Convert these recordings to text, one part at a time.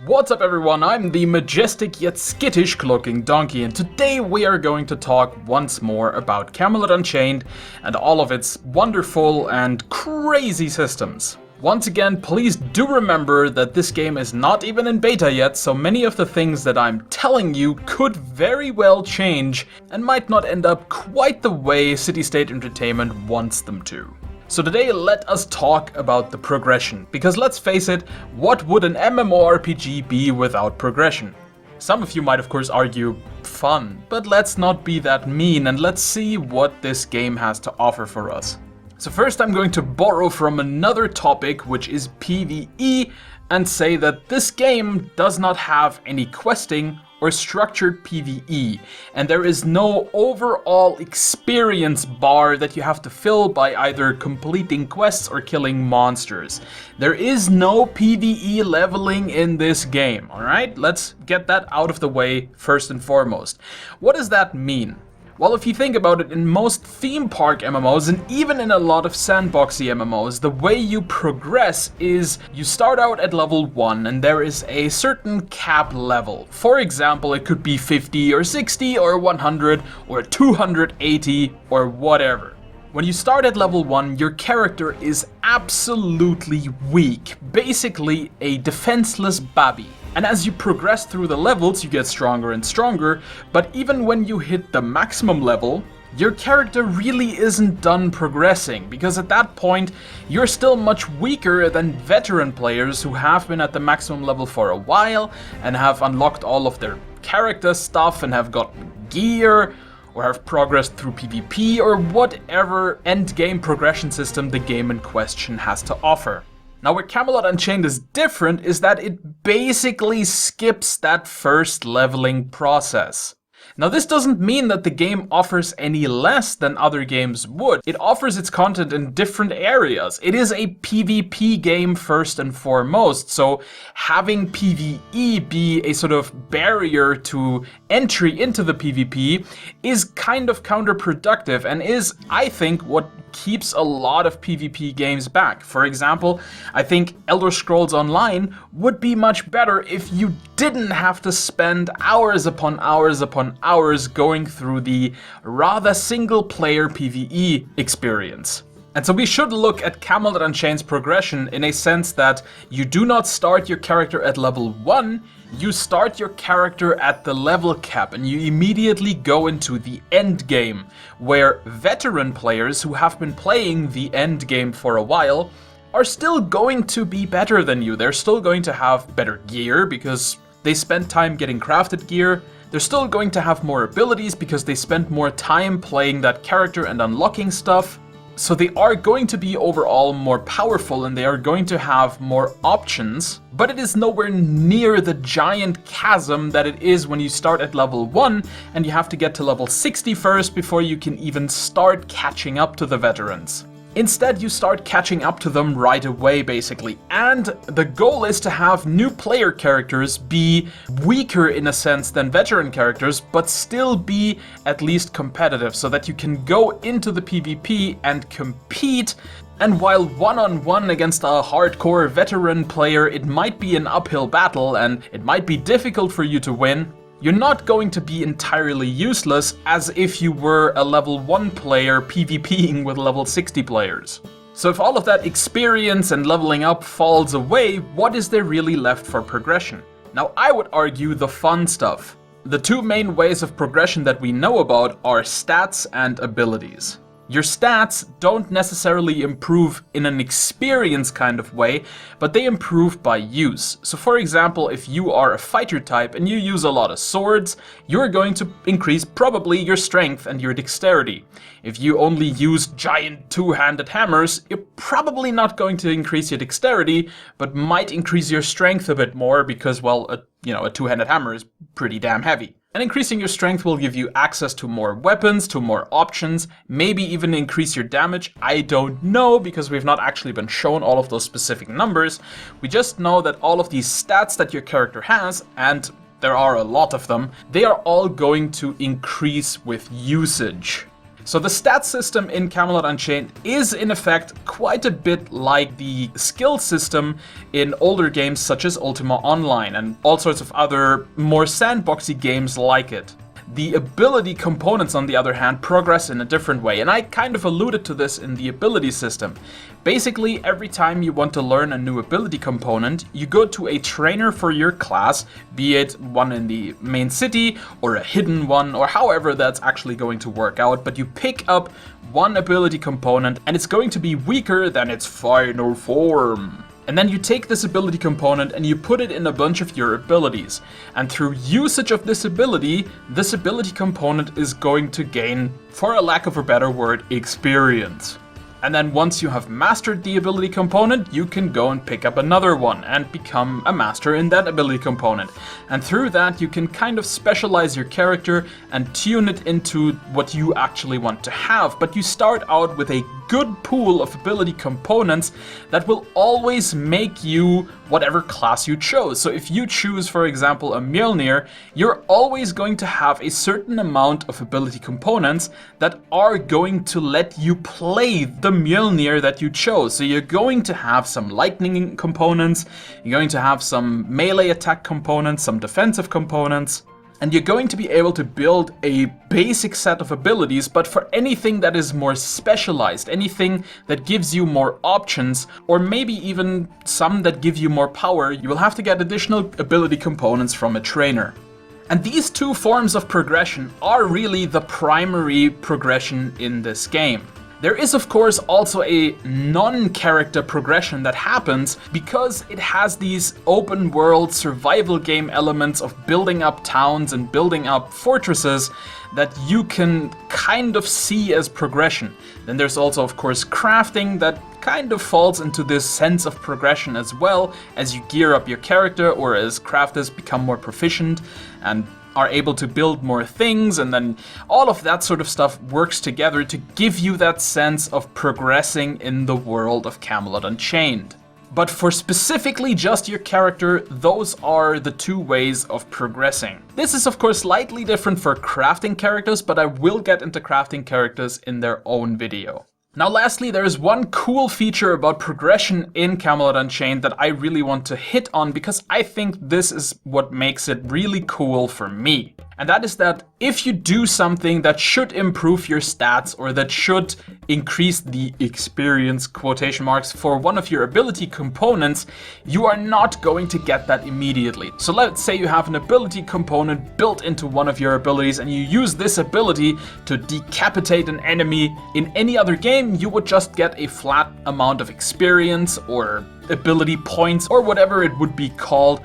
What's up everyone, I'm the majestic yet skittish Cloaking Donkey, and today we are going to talk once more about Camelot Unchained and all of its wonderful and crazy systems. Once again, please do remember that this game is not even in beta yet, so many of the things that I'm telling you could very well change and might not end up quite the way City State Entertainment wants them to. So today let us talk about the progression, because let's face it, what would an MMORPG be without progression? Some of you might of course argue, fun, but let's not be that mean and let's see what this game has to offer for us. So first I'm going to borrow from another topic, which is PvE, and say that this game does not have any questing or structured PvE, and there is no overall experience bar that you have to fill by either completing quests or killing monsters. There is no PvE leveling in this game, alright? Let's get that out of the way first and foremost. What does that mean? Well, if you think about it, in most theme park MMOs and even in a lot of sandboxy MMOs, the way you progress is you start out at level 1 and there is a certain cap level. For example, it could be 50 or 60 or 100 or 280 or whatever. When you start at level 1, your character is absolutely weak, basically a defenseless babby. And as you progress through the levels, you get stronger and stronger, but even when you hit the maximum level, your character really isn't done progressing, because at that point, you're still much weaker than veteran players who have been at the maximum level for a while and have unlocked all of their character stuff and have gotten gear, or have progressed through PvP, or whatever endgame progression system the game in question has to offer. Now, where Camelot Unchained is different is that it basically skips that first leveling process. Now, this doesn't mean that the game offers any less than other games would. It offers its content in different areas. It is a PvP game first and foremost, so having PvE be a sort of barrier to entry into the PvP is kind of counterproductive and is, I think, what keeps a lot of PvP games back. For example, I think Elder Scrolls Online would be much better if you didn't have to spend hours upon hours upon hours going through the rather single-player PvE experience. And so we should look at Camelot Unchained's progression in a sense that you do not start your character at level 1, you start your character at the level cap and you immediately go into the end game, where veteran players who have been playing the end game for a while are still going to be better than you. They're still going to have better gear because they spent time getting crafted gear. They're still going to have more abilities because they spent more time playing that character and unlocking stuff. So they are going to be overall more powerful and they are going to have more options, but it is nowhere near the giant chasm that it is when you start at level 1 and you have to get to level 60 first before you can even start catching up to the veterans. Instead, you start catching up to them right away, basically. And the goal is to have new player characters be weaker in a sense than veteran characters, but still be at least competitive, so that you can go into the PvP and compete. And while one-on-one against a hardcore veteran player, it might be an uphill battle and it might be difficult for you to win, you're not going to be entirely useless as if you were a level 1 player PvPing with level 60 players. So if all of that experience and leveling up falls away, what is there really left for progression? Now, I would argue the fun stuff. The two main ways of progression that we know about are stats and abilities. Your stats don't necessarily improve in an experience kind of way, but they improve by use. So for example, if you are a fighter type and you use a lot of swords, you're going to increase probably your strength and your dexterity. If you only use giant two-handed hammers, you're probably not going to increase your dexterity, but might increase your strength a bit more because, well, a two-handed hammer is pretty damn heavy. And increasing your strength will give you access to more weapons, to more options, maybe even increase your damage. I don't know, because we've not actually been shown all of those specific numbers. We just know that all of these stats that your character has, and there are a lot of them, they are all going to increase with usage. So the stat system in Camelot Unchained is in effect quite a bit like the skill system in older games such as Ultima Online and all sorts of other more sandboxy games like it. The ability components, on the other hand, progress in a different way, and I kind of alluded to this in the ability system. Basically, every time you want to learn a new ability component, you go to a trainer for your class, be it one in the main city or a hidden one, or however that's actually going to work out, but you pick up one ability component and it's going to be weaker than its final form. And then you take this ability component and you put it in a bunch of your abilities. And through usage of this ability component is going to gain, for a lack of a better word, experience. And then once you have mastered the ability component, you can go and pick up another one and become a master in that ability component. And through that, you can kind of specialize your character and tune it into what you actually want to have. But you start out with a good pool of ability components that will always make you whatever class you chose. So if you choose, for example, a Mjolnir, you're always going to have a certain amount of ability components that are going to let you play the Mjolnir that you chose. So you're going to have some lightning components, you're going to have some melee attack components, some defensive components. And you're going to be able to build a basic set of abilities, but for anything that is more specialized, anything that gives you more options, or maybe even some that give you more power, you will have to get additional ability components from a trainer. And these two forms of progression are really the primary progression in this game. There is, of course, also a non-character progression that happens because it has these open world survival game elements of building up towns and building up fortresses that you can kind of see as progression. Then there's also, of course, crafting that kind of falls into this sense of progression as well as you gear up your character or as crafters become more proficient and are able to build more things, and then all of that sort of stuff works together to give you that sense of progressing in the world of Camelot Unchained. But for specifically just your character, those are the two ways of progressing. This is of course slightly different for crafting characters, but I will get into crafting characters in their own video. Now lastly, there is one cool feature about progression in Camelot Unchained that I really want to hit on because I think this is what makes it really cool for me. And that is that if you do something that should improve your stats or that should increase the experience quotation marks for one of your ability components, you are not going to get that immediately. So let's say you have an ability component built into one of your abilities and you use this ability to decapitate an enemy. In any other game, you would just get a flat amount of experience or ability points or whatever it would be called.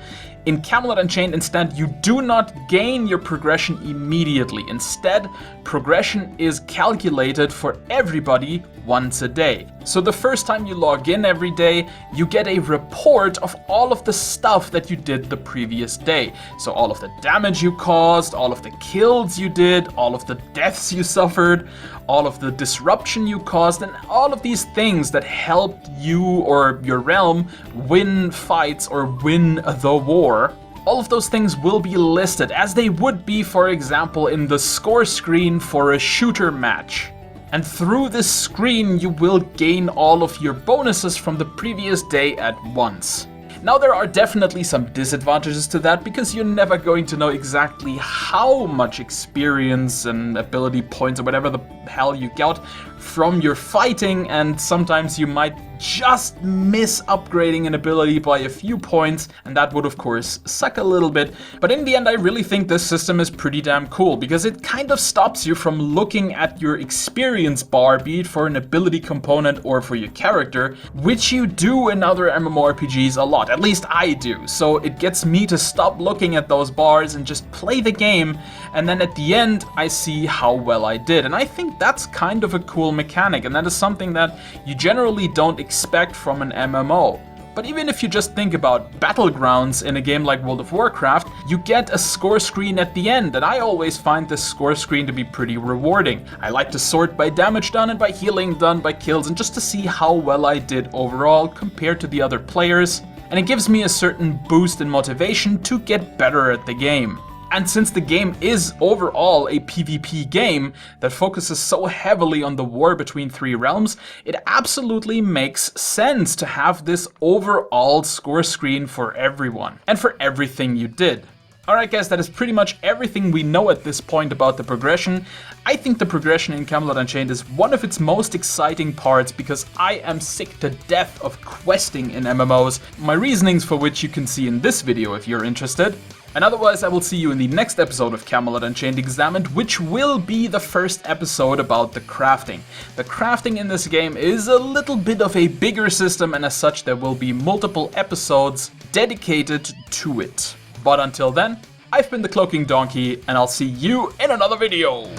In Camelot Unchained, instead, you do not gain your progression immediately. Instead, progression is calculated for everybody once a day. So the first time you log in every day, you get a report of all of the stuff that you did the previous day. So all of the damage you caused, all of the kills you did, all of the deaths you suffered, all of the disruption you caused, and all of these things that helped you or your realm win fights or win the war. All of those things will be listed as they would be, for example, in the score screen for a shooter match. And through this screen, you will gain all of your bonuses from the previous day at once. Now there are definitely some disadvantages to that because you're never going to know exactly how much experience and ability points or whatever the hell you got from your fighting, and sometimes you might just miss upgrading an ability by a few points, and that would of course suck a little bit. But in the end, I really think this system is pretty damn cool because it kind of stops you from looking at your experience bar, be it for an ability component or for your character, which you do in other MMORPGs a lot. At least I do. So it gets me to stop looking at those bars and just play the game, and then at the end I see how well I did. And I think that's kind of a cool mechanic, and that is something that you generally don't expect from an MMO. But even if you just think about battlegrounds in a game like World of Warcraft, you get a score screen at the end, and I always find this score screen to be pretty rewarding. I like to sort by damage done and by healing done, by kills, and just to see how well I did overall compared to the other players. And it gives me a certain boost in motivation to get better at the game. And since the game is overall a PvP game that focuses so heavily on the war between three realms, it absolutely makes sense to have this overall score screen for everyone and for everything you did. Alright guys, that is pretty much everything we know at this point about the progression. I think the progression in Camelot Unchained is one of its most exciting parts because I am sick to death of questing in MMOs, my reasonings for which you can see in this video if you're interested. And otherwise I will see you in the next episode of Camelot Unchained Examined, which will be the first episode about the crafting. The crafting in this game is a little bit of a bigger system, and as such there will be multiple episodes dedicated to it. But until then, I've been the Cloaking Donkey, and I'll see you in another video!